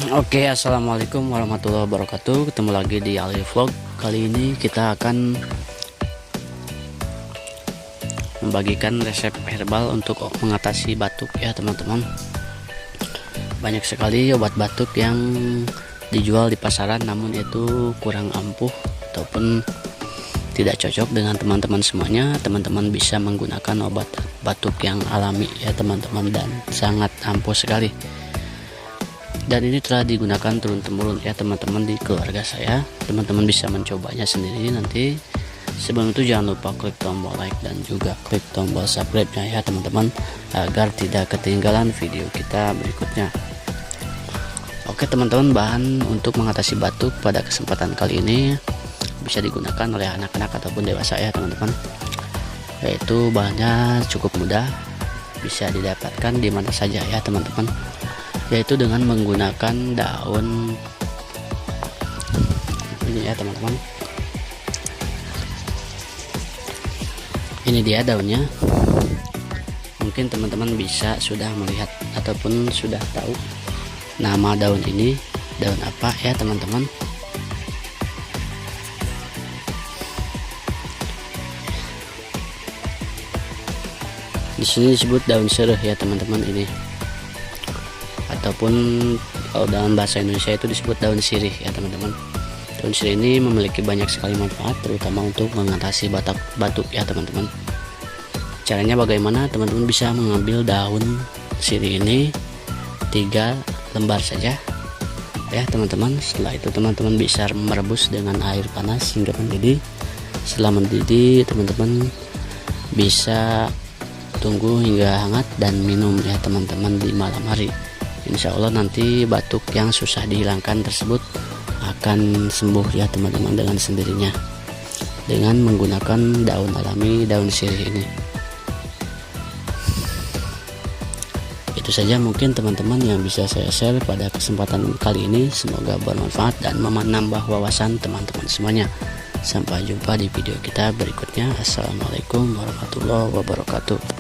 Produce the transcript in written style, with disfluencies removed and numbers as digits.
Oke, assalamualaikum warahmatullahi wabarakatuh. Ketemu lagi di Ali Vlog. Kali ini kita akan membagikan resep herbal untuk mengatasi batuk ya teman-teman. Banyak sekali obat batuk yang dijual di pasaran, namun itu kurang ampuh ataupun tidak cocok dengan teman-teman semuanya. Teman-teman bisa menggunakan obat batuk yang alami ya teman-teman, dan sangat ampuh sekali. Dan ini telah digunakan turun-temurun ya teman-teman di keluarga saya. Teman-teman bisa mencobanya sendiri nanti. Sebelum itu jangan lupa klik tombol like dan juga klik tombol subscribe-nya ya teman-teman, agar tidak ketinggalan video kita berikutnya. Oke teman-teman, bahan untuk mengatasi batuk pada kesempatan kali ini bisa digunakan oleh anak-anak ataupun dewasa ya teman-teman. Yaitu bahannya cukup mudah, bisa didapatkan di mana saja ya teman-teman, yaitu dengan menggunakan daun ini ya teman-teman. Ini dia daunnya. Mungkin teman-teman bisa sudah melihat ataupun sudah tahu nama daun ini, daun apa ya teman-teman. Di sini disebut daun sereh ya teman-teman ini, ataupun kalau dalam bahasa Indonesia itu disebut daun sirih ya teman-teman. Daun sirih ini memiliki banyak sekali manfaat, terutama untuk mengatasi batuk ya teman-teman. Caranya bagaimana? Teman-teman bisa mengambil daun sirih ini 3 lembar saja ya teman-teman. Setelah itu teman-teman bisa merebus dengan air panas hingga mendidih. Setelah mendidih teman-teman bisa tunggu hingga hangat dan minum ya teman-teman di malam hari. Insya Allah nanti batuk yang susah dihilangkan tersebut akan sembuh ya teman-teman dengan sendirinya, dengan menggunakan daun alami, daun sirih ini. Itu saja mungkin teman-teman yang bisa saya share pada kesempatan kali ini. Semoga bermanfaat dan menambah wawasan teman-teman semuanya. Sampai jumpa di video kita berikutnya. Assalamualaikum warahmatullahi wabarakatuh.